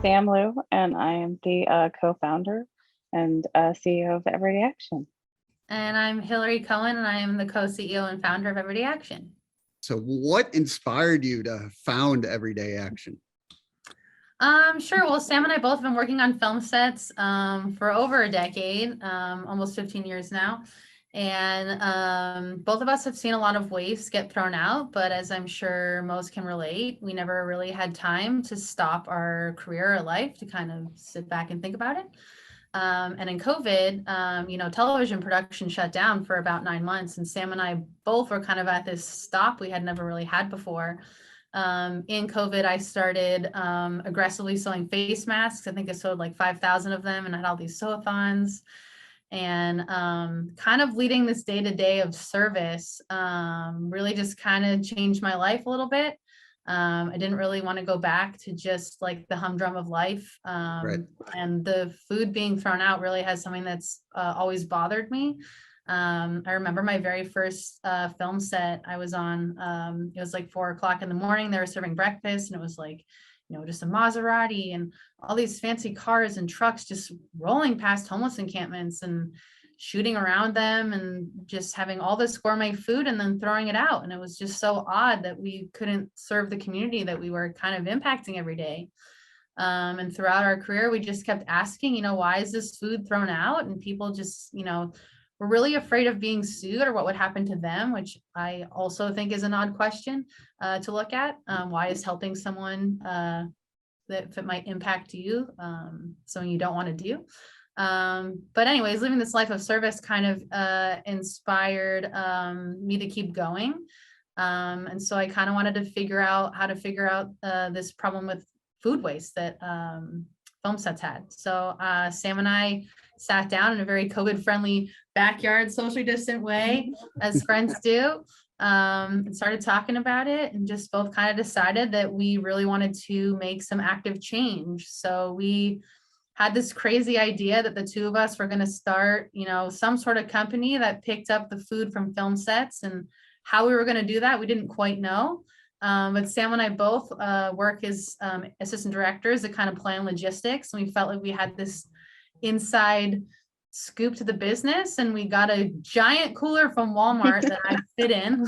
Sam Luu, and I am the co-founder and CEO of Everyday Action. And I'm Hillary Cohen, and I am the co-CEO and founder of Everyday Action. So what inspired you to found Everyday Action? Sure. Well, Sam and I both have been working on film sets for over a decade, almost 15 years now. And both of us have seen a lot of waste get thrown out, but as I'm sure most can relate, we never really had time to stop our career or life to kind of sit back and think about it. And in COVID, television production shut down for about 9 months, and Sam and I both were kind of at this stop we had never really had before. In COVID, I started aggressively sewing face masks. I think I sewed like 5,000 of them, and I had all these sew-a-thons. And kind of leading this day-to-day of service really just kind of changed my life a little bit. I didn't really want to go back to just like the humdrum of life. Right. And the food being thrown out really has something that's always bothered me. I remember my very first film set I was on, it was like 4 o'clock in the morning. They were serving breakfast, and it was like, just a Maserati and all these fancy cars and trucks just rolling past homeless encampments and shooting around them and just having all this gourmet food and then throwing it out. And it was just so odd that we couldn't serve the community that we were kind of impacting every day. And throughout our career, we just kept asking, why is this food thrown out? And people just, were really afraid of being sued or what would happen to them, which I also think is an odd question to look at. Why is helping someone that if it might impact you, something you don't want to do? But anyways, living this life of service kind of inspired me to keep going. And so I kind of wanted to figure out how to figure out this problem with food waste that film sets had. So Sam and I sat down in a very COVID-friendly backyard, socially distant way, as friends do, and started talking about it, and just both kind of decided that we really wanted to make some active change. So we had this crazy idea that the two of us were going to start, some sort of company that picked up the food from film sets, and how we were going to do that, we didn't quite know. But Sam and I both work as assistant directors that kind of plan logistics. And we felt like we had this inside scoop to the business, and we got a giant cooler from Walmart that I fit in.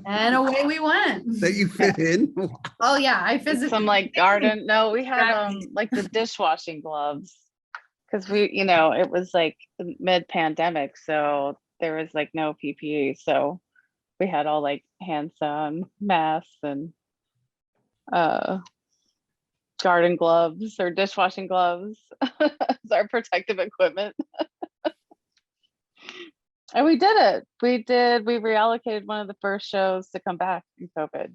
And away we went. That you fit in? Oh yeah, I physically. Some like garden. No, we had like the dishwashing gloves, because it was like mid-pandemic, so there was like no PPE. So we had all like hand-sewn masks and garden gloves or dishwashing gloves as our protective equipment. And we did it. We reallocated one of the first shows to come back in COVID.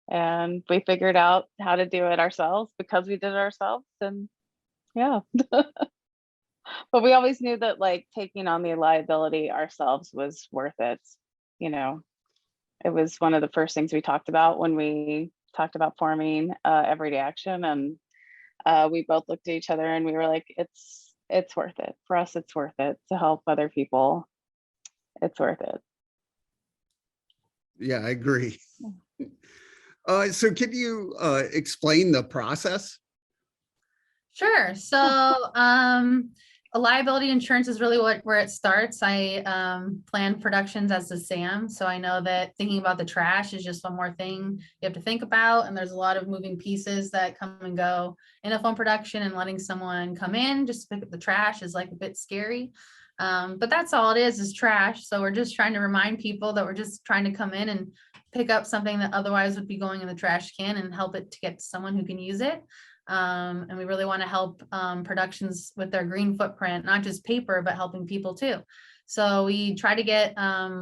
And we figured out how to do it ourselves because we did it ourselves. And yeah. But we always knew that like taking on the liability ourselves was worth it. It was one of the first things we talked about when we talked about forming Everyday Action. And we both looked at each other and we were like, it's worth it. For us, it's worth it to help other people. It's worth it. Yeah, I agree. So can you explain the process? Sure. So a liability insurance is really where it starts. I plan productions as a Sam. So I know that thinking about the trash is just one more thing you have to think about. And there's a lot of moving pieces that come and go in a film production, and letting someone come in just to pick up the trash is like a bit scary. But that's all it is trash. So we're just trying to remind people that we're just trying to come in and pick up something that otherwise would be going in the trash can and help it to get to someone who can use it. And we really want to help productions with their green footprint, not just paper, but helping people too. So we try to get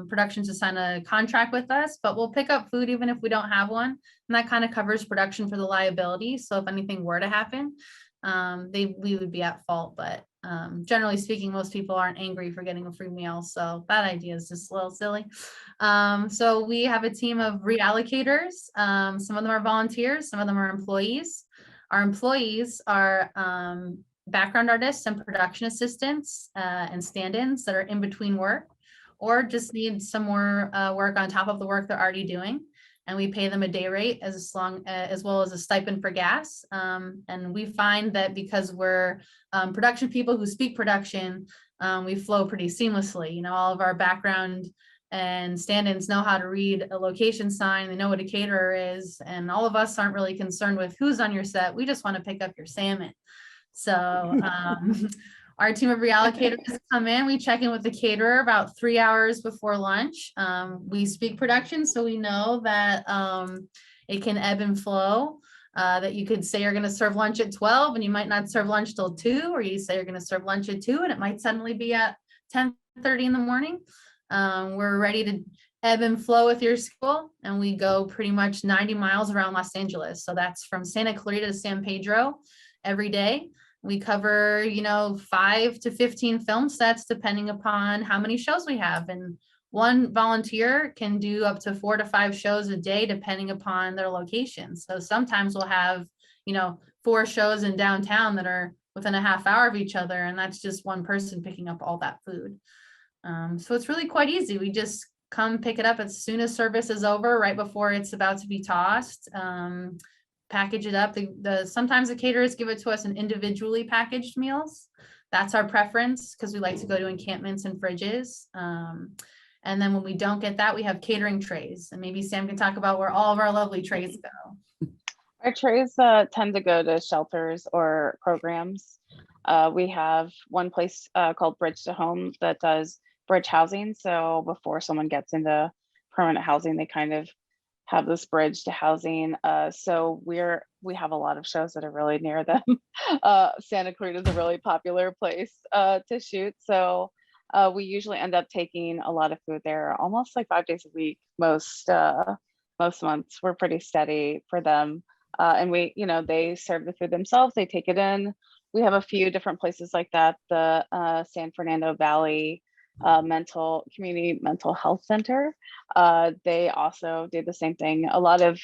productions to sign a contract with us, but we'll pick up food even if we don't have one. And that kind of covers production for the liability. So if anything were to happen, we would be at fault. But generally speaking, most people aren't angry for getting a free meal. So that idea is just a little silly. So we have a team of reallocators. Some of them are volunteers, some of them are employees. Our employees are background artists and production assistants and stand-ins that are in between work, or just need some more work on top of the work they're already doing. and we pay them a day rate as well as a stipend for gas. And we find that because we're production people who speak production, we flow pretty seamlessly. You know, all of our background and stand-ins know how to read a location sign. They know what a caterer is, and all of us aren't really concerned with who's on your set. We just want to pick up your salmon. So our team of reallocators come in, we check in with the caterer about 3 hours before lunch. We speak production, so we know that it can ebb and flow. That you could say you're going to serve lunch at 12 and you might not serve lunch till 2, or you say you're going to serve lunch at 2 and it might suddenly be at 10:30 in the morning. We're ready to ebb and flow with your school, and we go pretty much 90 miles around Los Angeles. So that's from Santa Clarita to San Pedro every day. We cover, 5 to 15 film sets, depending upon how many shows we have. And one volunteer can do up to 4 to 5 shows a day, depending upon their location. So sometimes we'll have, 4 shows in downtown that are within a half hour of each other, and that's just one person picking up all that food. So it's really quite easy. We just come pick it up as soon as service is over, right before it's about to be tossed. Package it up. Sometimes the caterers give it to us in individually packaged meals. That's our preference because we like to go to encampments and fridges. And then when we don't get that, we have catering trays. And maybe Sam can talk about where all of our lovely trays go. Our trays tend to go to shelters or programs. We have one place called Bridge to Home that does bridge housing. So before someone gets into permanent housing, they kind of have this bridge to housing. So we have a lot of shows that are really near them. Santa Clarita is a really popular place to shoot. So we usually end up taking a lot of food there, almost like 5 days a week. Most months we're pretty steady for them. And they serve the food themselves. They take it in. We have a few different places like that. The San Fernando Valley Community Mental Health Center. They also do the same thing. A lot of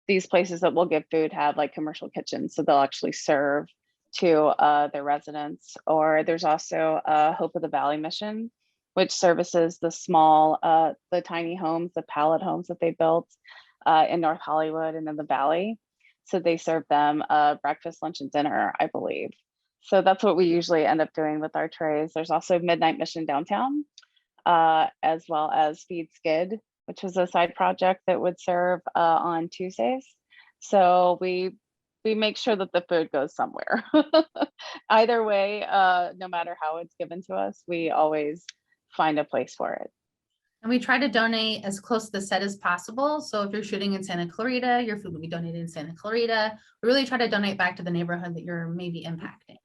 these places that will give food have like commercial kitchens, so they'll actually serve to their residents. Or there's also Hope of the Valley Mission, which services the the tiny homes, the pallet homes that they built in North Hollywood and in the Valley. So they serve them breakfast, lunch, and dinner, I believe. So that's what we usually end up doing with our trays. There's also Midnight Mission downtown, as well as Feed Skid, which was a side project that would serve on Tuesdays. So we make sure that the food goes somewhere. Either way, no matter how it's given to us, we always find a place for it. And we try to donate as close to the set as possible. So if you're shooting in Santa Clarita, your food will be donated in Santa Clarita. We really try to donate back to the neighborhood that you're maybe impacting.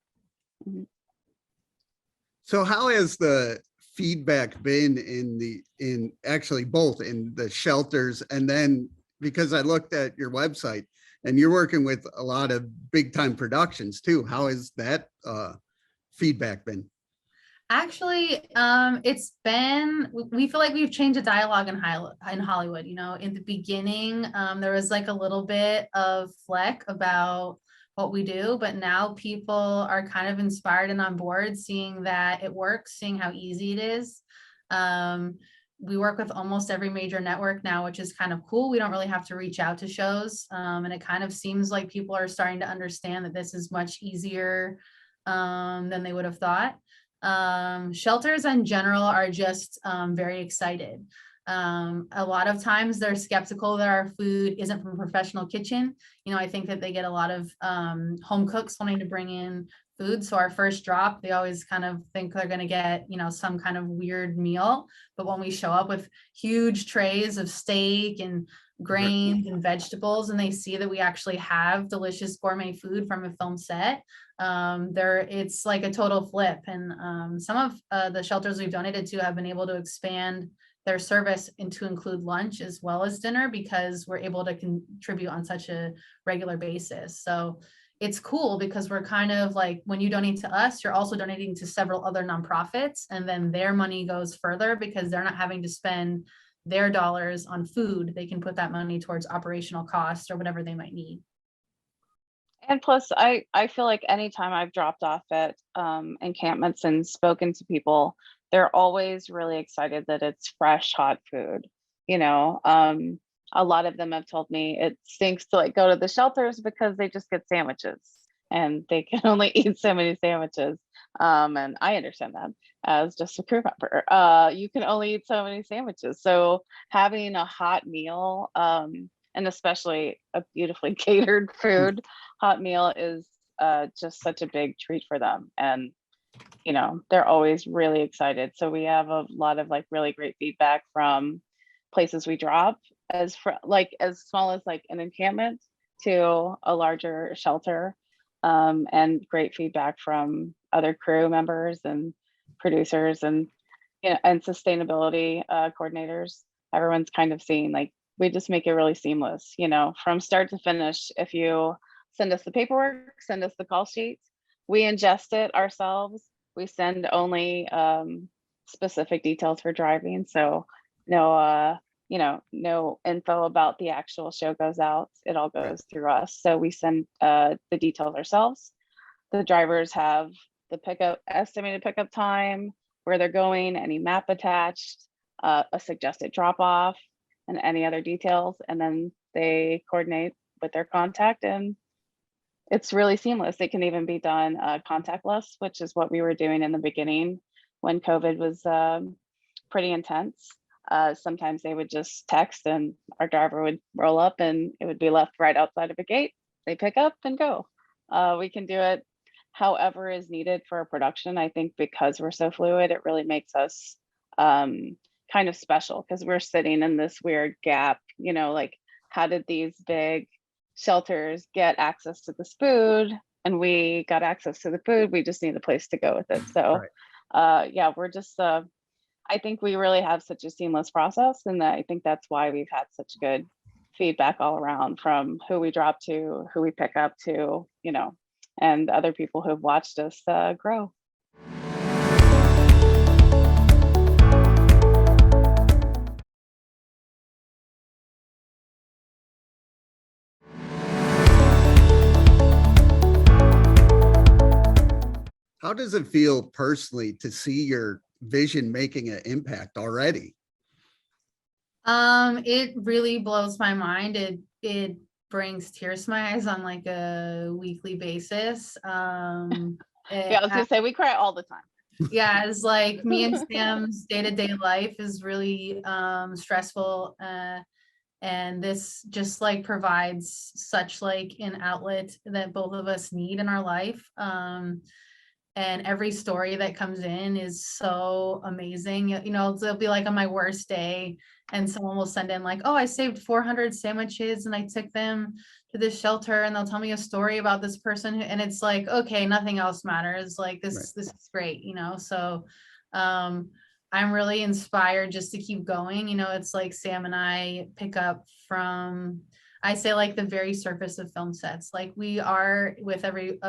So how has the feedback been in actually both in the shelters, and then because I looked at your website and you're working with a lot of big time productions too, how has that feedback been? Actually, we feel like we've changed the dialogue in Hollywood. In the beginning, there was like a little bit of fleck about what we do, but now people are kind of inspired and on board, seeing that it works, seeing how easy it is. We work with almost every major network now, which is kind of cool. We don't really have to reach out to shows. And it kind of seems like people are starting to understand that this is much easier than they would have thought. Shelters in general are just very excited. A lot of times they're skeptical that our food isn't from a professional kitchen. I think that they get a lot of home cooks wanting to bring in food. So our first drop, they always kind of think they're going to get, some kind of weird meal. But when we show up with huge trays of steak and grains and vegetables, and they see that we actually have delicious gourmet food from a film set, it's like a total flip. And some of the shelters we've donated to have been able to expand their service and to include lunch as well as dinner, because we're able to contribute on such a regular basis. So it's cool because we're kind of like, when you donate to us, you're also donating to several other nonprofits, and then their money goes further because they're not having to spend their dollars on food. They can put that money towards operational costs or whatever they might need. And plus, I feel like anytime I've dropped off at encampments and spoken to people, they're always really excited that it's fresh, hot food. a lot of them have told me it stinks to like go to the shelters because they just get sandwiches and they can only eat so many sandwiches. And I understand that as just a crew member. You can only eat so many sandwiches. So having a hot meal, and especially a beautifully catered food, hot meal is just such a big treat for them. And you know, they're always really excited. So we have a lot of like really great feedback from places we drop, as for like as small as like an encampment to a larger shelter, and great feedback from other crew members and producers and, you know, and sustainability coordinators. Everyone's kind of seeing like we just make it really seamless, you know, from start to finish. If you send us the paperwork, send us the call sheets, we ingest it ourselves. We send only specific details for driving. So no, you know, no info about the actual show goes out. It all goes through us. So we send the details ourselves. The drivers have the estimated pickup time, where they're going, any map attached, a suggested drop off, and any other details. And then they coordinate with their contact, and it's really seamless. It can even be done contactless, which is what we were doing in the beginning when COVID was pretty intense. Sometimes they would just text and our driver would roll up and it would be left right outside of a gate. They pick up and go. We can do it however is needed for a production. I think because we're so fluid, it really makes us kind of special because we're sitting in this weird gap, you know, like how did these big shelters get access to this food, and we got access to the food, we just need a place to go with it. So yeah, we're just I think we really have such a seamless process, and I think that's why we've had such good feedback all around, from who we drop to who we pick up to, you know, and other people who've watched us grow. How does it feel personally to see your vision making an impact already? It really blows my mind. It brings tears to my eyes on like a weekly basis. Yeah, I was gonna say we cry all the time. Yeah, it's like me and Sam's day-to-day life is really stressful, and this just like provides such like an outlet that both of us need in our life. And every story that comes in is so amazing. You know, it'll be like on my worst day and someone will send in like, oh, I saved 400 sandwiches and I took them to this shelter, and they'll tell me a story about this person and it's like, okay, nothing else matters. Like this is great, you know? So I'm really inspired just to keep going. You know, it's like Sam and I pick up from, I say like the very surface of film sets. Like we are with every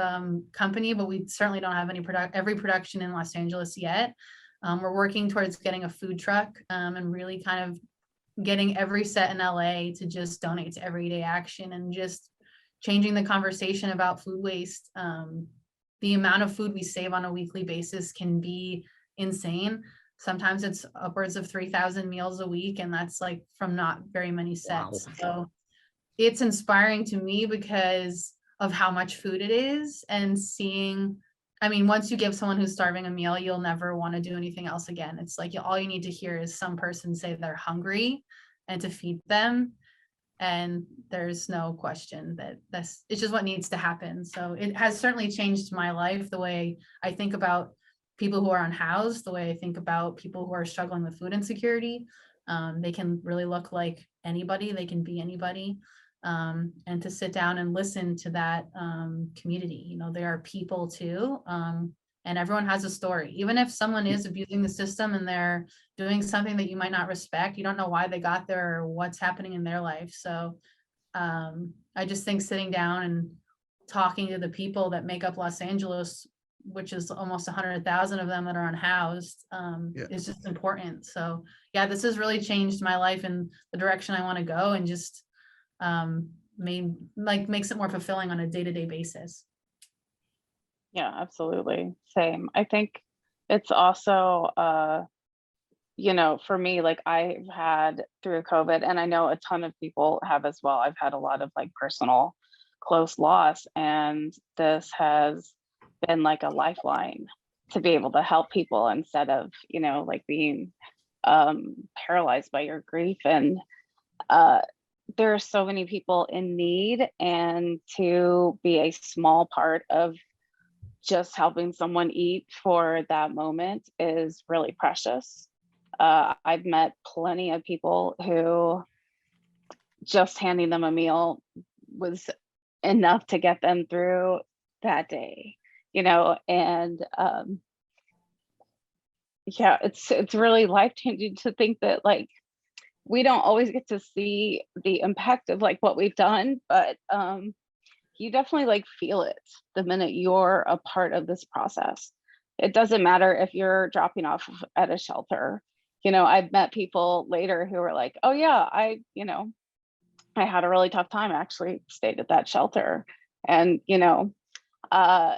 company, but we certainly don't have every production in Los Angeles yet. We're working towards getting a food truck and really kind of getting every set in LA to just donate to everyday action and just changing the conversation about food waste. The amount of food we save on a weekly basis can be insane. Sometimes it's upwards of 3,000 meals a week, and that's like from not very many sets. Wow. So it's inspiring to me because of how much food it is, and seeing, I mean, once you give someone who's starving a meal, you'll never want to do anything else again. It's like all you need to hear is some person say they're hungry and to feed them. And there's no question that it's just what needs to happen. So it has certainly changed my life, the way I think about people who are unhoused, the way I think about people who are struggling with food insecurity. They can really look like anybody, they can be anybody. And to sit down and listen to that community, you know, there are people too, and everyone has a story. Even if someone is abusing the system and they're doing something that you might not respect, you don't know why they got there or what's happening in their life. So I just think sitting down and talking to the people that make up Los Angeles, which is almost 100,000 of them that are unhoused, is just important. So yeah, this has really changed my life in the direction I want to go, and just makes it more fulfilling on a day-to-day basis. Yeah, absolutely. Same. I think it's also you know, for me, like I've had through COVID, and I know a ton of people have as well. I've had a lot of like personal close loss, and this has been like a lifeline to be able to help people instead of, you know, like being paralyzed by your grief. And uh, there are so many people in need, and to be a small part of just helping someone eat for that moment is really precious. I've met plenty of people who just handing them a meal was enough to get them through that day, you know, and yeah, it's really life changing to think that like we don't always get to see the impact of like what we've done, but you definitely like feel it the minute you're a part of this process. It doesn't matter if you're dropping off at a shelter. You know, I've met people later who are like, oh yeah, you know, I had a really tough time. I actually stayed at that shelter. And, you know, uh,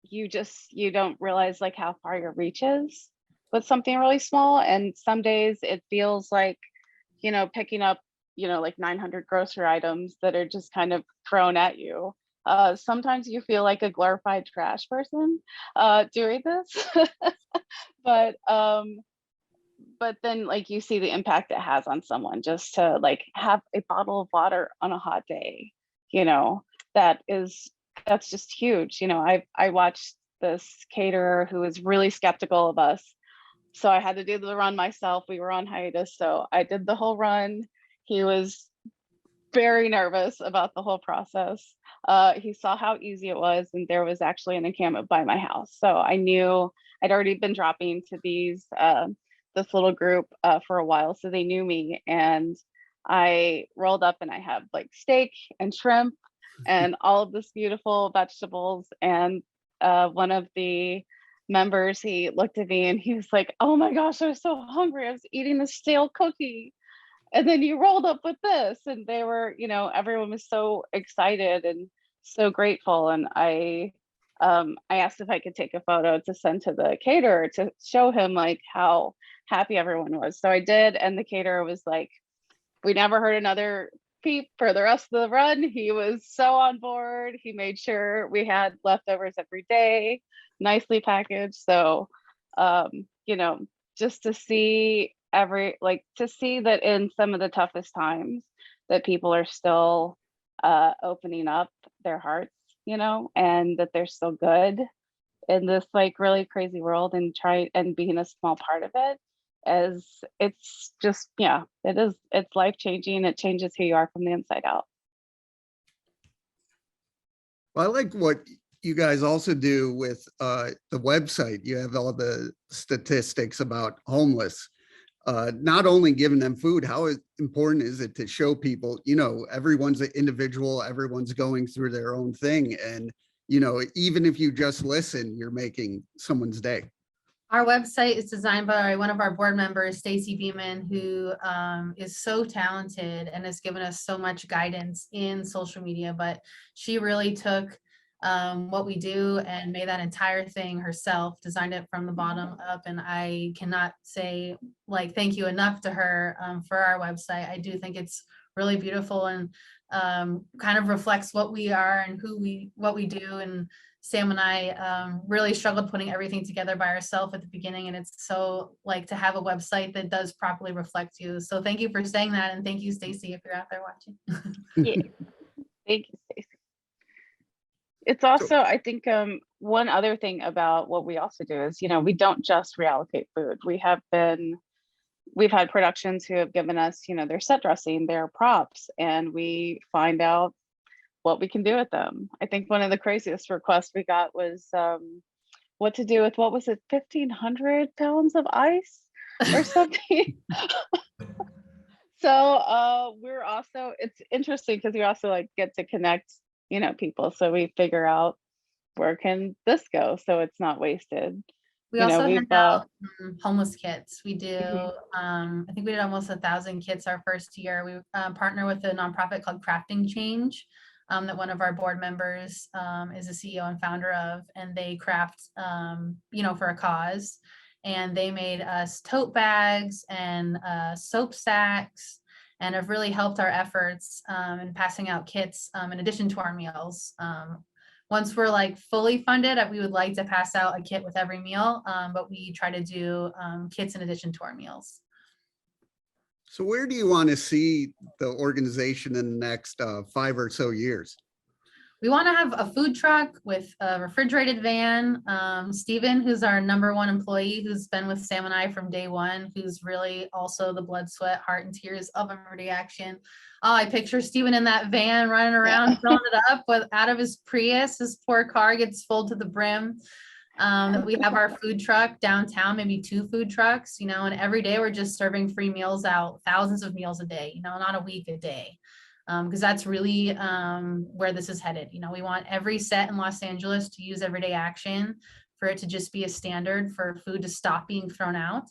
you don't realize like how far your reach is with something really small. And some days it feels like, you know, picking up, you know, like 900 grocery items that are just kind of thrown at you. Sometimes you feel like a glorified trash person doing this, but then like you see the impact it has on someone just to like have a bottle of water on a hot day, you know, that's just huge. You know, I watched this caterer who was really skeptical of us, so I had to do the run myself. We were on hiatus, so I did the whole run. He was very nervous about the whole process. He saw how easy it was, and there was actually an encampment by my house. So I knew I'd already been dropping to this little group for a while, so they knew me. And I rolled up and I had like steak and shrimp and all of this beautiful vegetables. And one of the members, he looked at me and he was like, "Oh my gosh, I was so hungry. I was eating a stale cookie. And then you rolled up with this." And they were, you know, everyone was so excited and so grateful. And I asked if I could take a photo to send to the caterer to show him like how happy everyone was. So I did, and the caterer was like, we never heard another peep for the rest of the run. He was so on board. He made sure we had leftovers every day, nicely packaged. So you know, just to see to see that in some of the toughest times that people are still opening up their hearts, you know, and that they're still good in this like really crazy world, and try and being a small part of it, as it's just, yeah, it's life changing. It changes who you are from the inside out. Well, I like what you guys also do with the website. You have all the statistics about homeless, not only giving them food. How important is it to show people, you know, everyone's an individual, everyone's going through their own thing. And, you know, even if you just listen, you're making someone's day. Our website is designed by one of our board members, Stacy Beeman, who is so talented and has given us so much guidance in social media. But she really took what we do and made that entire thing herself, designed it from the bottom up. And I cannot say like thank you enough to her for our website. I do think it's really beautiful and kind of reflects what we are and what we do. And Sam and I really struggled putting everything together by ourselves at the beginning, and it's so like to have a website that does properly reflect you. So thank you for saying that, and thank you, Stacy, if you're out there watching. Yeah, thank you, Stacey. It's also, I think, one other thing about what we also do is, you know, we don't just reallocate food. We've had productions who have given us, you know, their set dressing, their props, and we find out what we can do with them. I think one of the craziest requests we got was what to do with, what was it, 1,500 pounds of ice or something. So we're also, it's interesting because we also like get to connect, you know, people. So we figure out where can this go so it's not wasted. We You know, also we've hand out homeless kits. We do, Mhm. I think we did almost 1,000 kits our first year. We partner with a nonprofit called Crafting Change that one of our board members is a CEO and founder of, and they craft, you know, for a cause. and they made us tote bags and soap sacks, and have really helped our efforts in passing out kits in addition to our meals. Once we're like fully funded, we would like to pass out a kit with every meal, but we try to do kits in addition to our meals. So where do you want to see the organization in the next 5 or so years? We want to have a food truck with a refrigerated van. Steven, who's our #1 employee, who's been with Sam and I from day one, who's really also the blood, sweat, heart, and tears of Everyday Action. Oh, I picture Steven in that van running around, filling it up out of his Prius. His poor car gets full to the brim. We have our food truck downtown, maybe 2 food trucks, and every day we're just serving free meals out, thousands of meals a day, not a week, a day. Because that's really where this is headed. We want every set in Los Angeles to use Everyday Action, for it to just be a standard for food to stop being thrown out.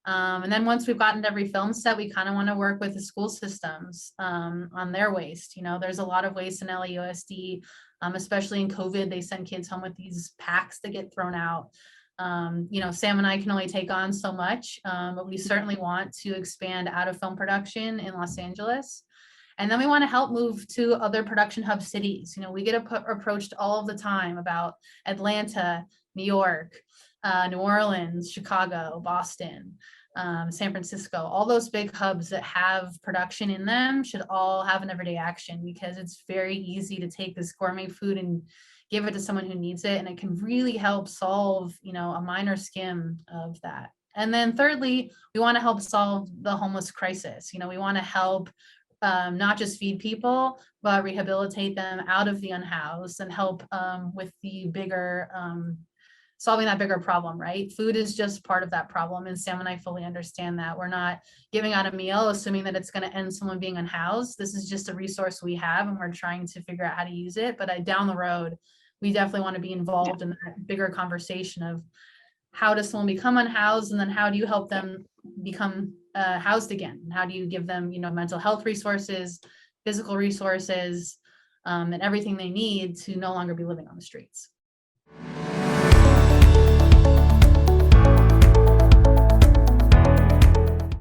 And then once we've gotten to every film set, we kind of want to work with the school systems on their waste. There's a lot of waste in LAUSD, especially in COVID. They send kids home with these packs that get thrown out. Sam and I can only take on so much, but we certainly want to expand out of film production in Los Angeles. And then we want to help move to other production hub cities. We get approached all of the time about Atlanta, New York, New Orleans, Chicago, Boston, San Francisco. All those big hubs that have production in them should all have an Everyday Action, because it's very easy to take this gourmet food and give it to someone who needs it. And it can really help solve, a minor skim of that. And then thirdly, we want to help solve the homeless crisis. We want to help not just feed people, but rehabilitate them out of the unhoused and help with the bigger, solving that bigger problem, right? Food is just part of that problem. And Sam and I fully understand that. We're not giving out a meal, assuming that it's going to end someone being unhoused. This is just a resource we have, and we're trying to figure out how to use it. But down the road, we definitely want to be involved in that bigger conversation of how does someone become unhoused, and then how do you help them become housed again? How do you give them, mental health resources, physical resources, and everything they need to no longer be living on the streets?